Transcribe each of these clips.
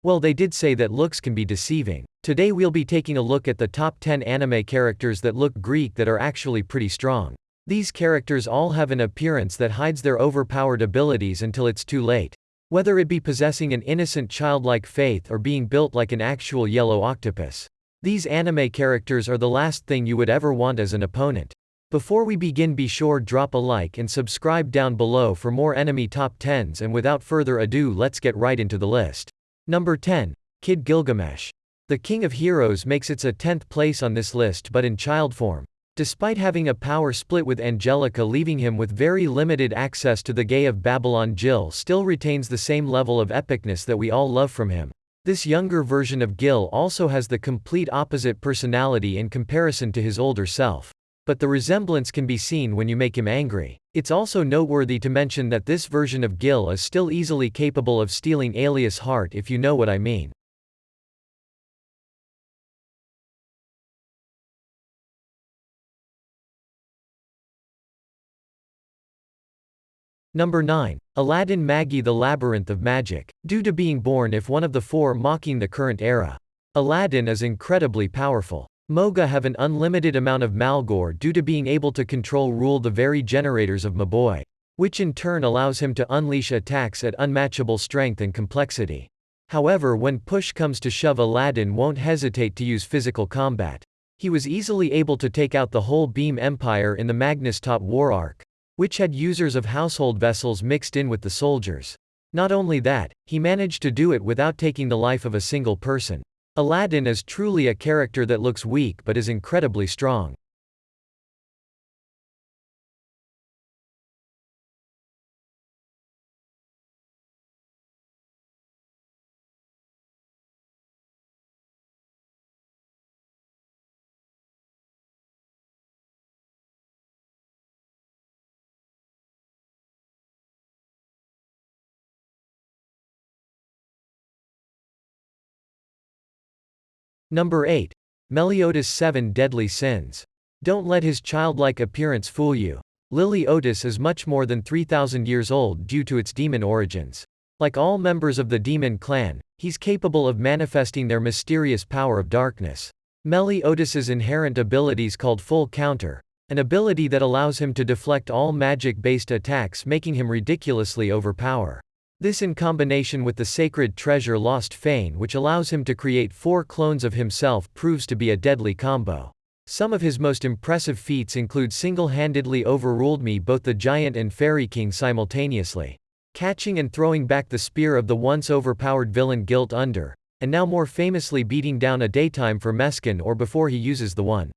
Well, they did say that looks can be deceiving. Today we'll be taking a look at the top 10 anime characters that look Greek that are actually pretty strong. These characters all have an appearance that hides their overpowered abilities until it's too late. Whether it be possessing an innocent childlike faith or being built like an actual yellow octopus. These anime characters are the last thing you would ever want as an opponent. Before we begin, be sure drop a like and subscribe down below for more enemy top 10s, and without further ado, let's get right into the list. Number 10. Kid Gilgamesh. The King of Heroes makes its 10th place on this list but in child form. Despite having a power split with Angelica leaving him with very limited access to the Gay of Babylon, Gil still retains the same level of epicness that we all love from him. This younger version of Gil also has the complete opposite personality in comparison to his older self. But the resemblance can be seen when you make him angry. It's also noteworthy to mention that this version of Gil is still easily capable of stealing Alias' heart, if you know what I mean. Number 9. Aladdin Magi, the Labyrinth of Magic. Due to being born if one of the four mocking the current era, Aladdin is incredibly powerful. Moga have an unlimited amount of Malgor due to being able to rule the very generators of Maboy, which in turn allows him to unleash attacks at unmatchable strength and complexity. However, when push comes to shove, Aladdin won't hesitate to use physical combat. He was easily able to take out the whole Beam Empire in the Magnus Top War arc, which had users of household vessels mixed in with the soldiers. Not only that, he managed to do it without taking the life of a single person. Aladdin is truly a character that looks weak but is incredibly strong. Number 8. Meliodas' 7 Deadly Sins. Don't let his childlike appearance fool you. Lily Otis is much more than 3,000 years old due to its demon origins. Like all members of the demon clan, he's capable of manifesting their mysterious power of darkness. Meliodas' inherent abilities called Full Counter, an ability that allows him to deflect all magic-based attacks, making him ridiculously overpowered. This in combination with the sacred treasure Lost Fane, which allows him to create 4 clones of himself, proves to be a deadly combo. Some of his most impressive feats include single-handedly overruled me both the Giant and Fairy King simultaneously, catching and throwing back the spear of the once overpowered villain Guilt Under, and now more famously beating down a daytime for Meskin or before he uses the one.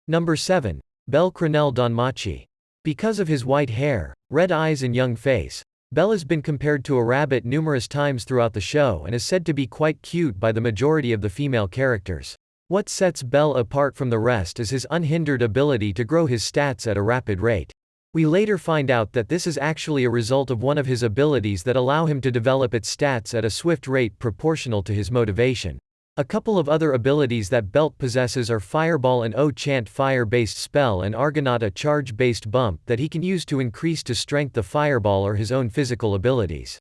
Number 7. Bel Cronel Donmachi. Because of his white hair, red eyes and young face, Bel has been compared to a rabbit numerous times throughout the show and is said to be quite cute by the majority of the female characters. What sets Bel apart from the rest is his unhindered ability to grow his stats at a rapid rate. We later find out that this is actually a result of one of his abilities that allow him to develop its stats at a swift rate proportional to his motivation. A couple of other abilities that Belt possesses are Fireball, an O-Chant fire-based spell, and Argonaut, a charge-based bump that he can use to increase to strength the fireball or his own physical abilities.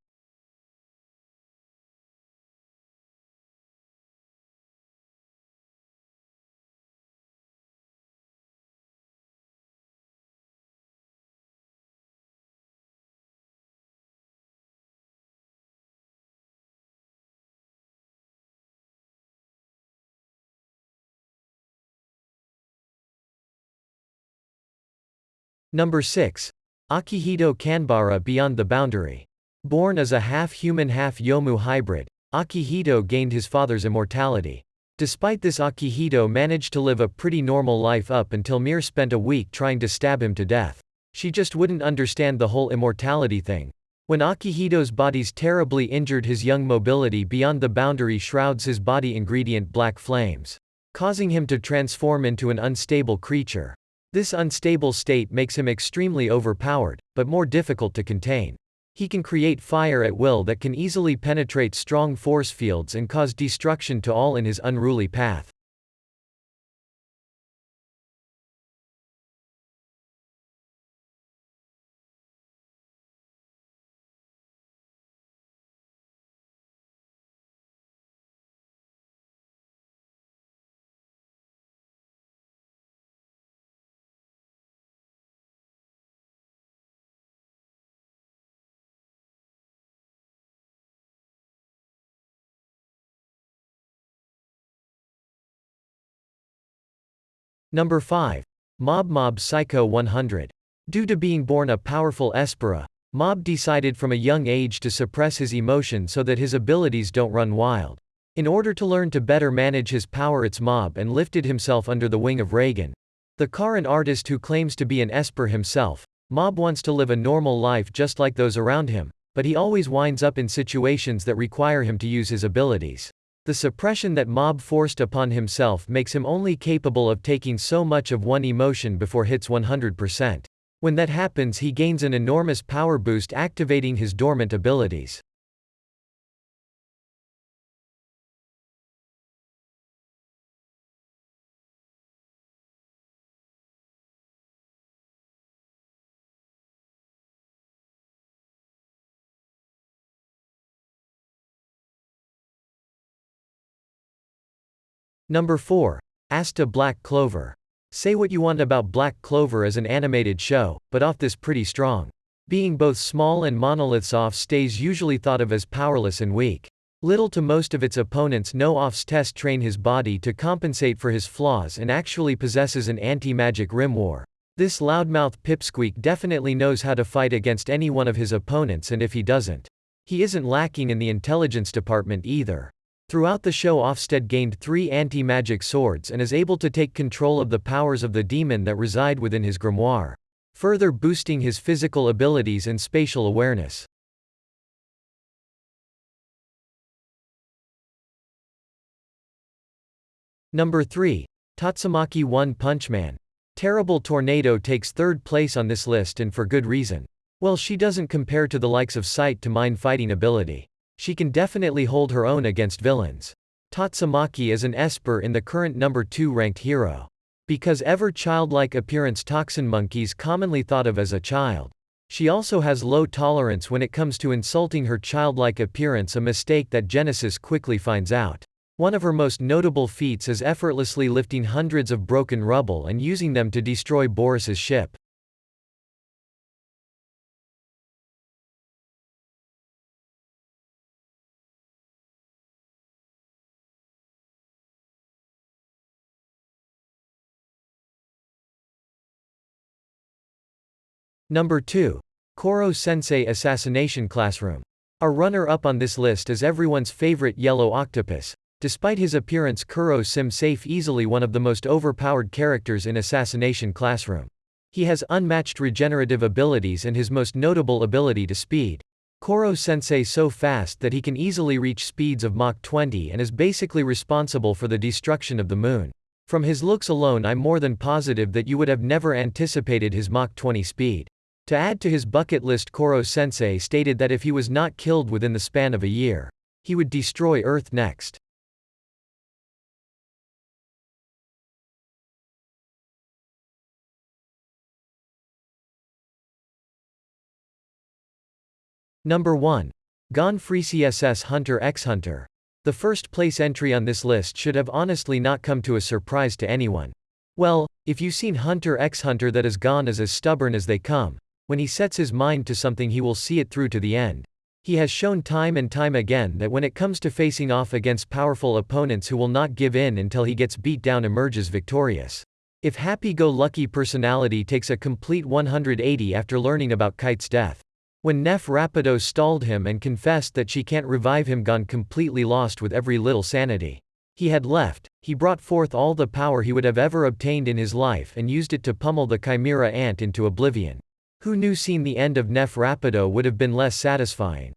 Number 6. Akihito Kanbara, Beyond the Boundary. Born as a half-human half-Yomu hybrid, Akihito gained his father's immortality. Despite this, Akihito managed to live a pretty normal life up until Mir spent a week trying to stab him to death. She just wouldn't understand the whole immortality thing. When Akihito's body's terribly injured, his young mobility beyond the boundary shrouds his body ingredient black flames, causing him to transform into an unstable creature. This unstable state makes him extremely overpowered, but more difficult to contain. He can create fire at will that can easily penetrate strong force fields and cause destruction to all in his unruly path. Number 5. Mob Psycho 100. Due to being born a powerful Espera, Mob decided from a young age to suppress his emotion so that his abilities don't run wild. In order to learn to better manage his power, it's Mob and lifted himself under the wing of Reagan, the Karin artist who claims to be an Esper himself. Mob wants to live a normal life just like those around him, but he always winds up in situations that require him to use his abilities. The suppression that Mob forced upon himself makes him only capable of taking so much of one emotion before hits 100%. When that happens, he gains an enormous power boost, activating his dormant abilities. Number 4. Asta Black Clover. Say what you want about Black Clover as an animated show, but off this pretty strong. Being both small and monoliths, off stays usually thought of as powerless and weak. Little to most of its opponents know off's test train his body to compensate for his flaws and actually possesses an anti-magic rim war. This loudmouth pipsqueak definitely knows how to fight against any one of his opponents, and if he doesn't, he isn't lacking in the intelligence department either. Throughout the show, Offstead gained 3 anti-magic swords and is able to take control of the powers of the demon that reside within his grimoire, further boosting his physical abilities and spatial awareness. Number 3. Tatsumaki One Punch Man. Terrible Tornado takes 3rd place on this list, and for good reason. Well, she doesn't compare to the likes of Sight to mind fighting ability. She can definitely hold her own against villains. Tatsumaki is an Esper in the current number 2 ranked hero. Because ever childlike appearance, Toxin Monkey's commonly thought of as a child. She also has low tolerance when it comes to insulting her childlike appearance, a mistake that Genesis quickly finds out. One of her most notable feats is effortlessly lifting hundreds of broken rubble and using them to destroy Boris's ship. Number 2. Koro Sensei Assassination Classroom. Our runner-up on this list is everyone's favorite Yellow Octopus. Despite his appearance, Kuro Safe easily one of the most overpowered characters in Assassination Classroom. He has unmatched regenerative abilities and his most notable ability to speed. Koro Sensei so fast that he can easily reach speeds of Mach 20 and is basically responsible for the destruction of the moon. From his looks alone, I'm more than positive that you would have never anticipated his Mach 20 speed. To add to his bucket list, Koro Sensei stated that if he was not killed within the span of a year, he would destroy Earth next. Number 1. Gon Freesi SS Hunter x Hunter. The first place entry on this list should have honestly not come to a surprise to anyone. Well, if you've seen Hunter x Hunter, that is, Gon is as stubborn as they come. When he sets his mind to something, he will see it through to the end. He has shown time and time again that when it comes to facing off against powerful opponents who will not give in until he gets beat down, emerges victorious. If happy-go-lucky personality takes a complete 180 after learning about Kite's death. When Nef Rapido stalled him and confessed that she can't revive him, Gon completely lost with every little sanity he had left, he brought forth all the power he would have ever obtained in his life and used it to pummel the Chimera Ant into oblivion. Who knew seeing the end of Nef Rapido would have been less satisfying.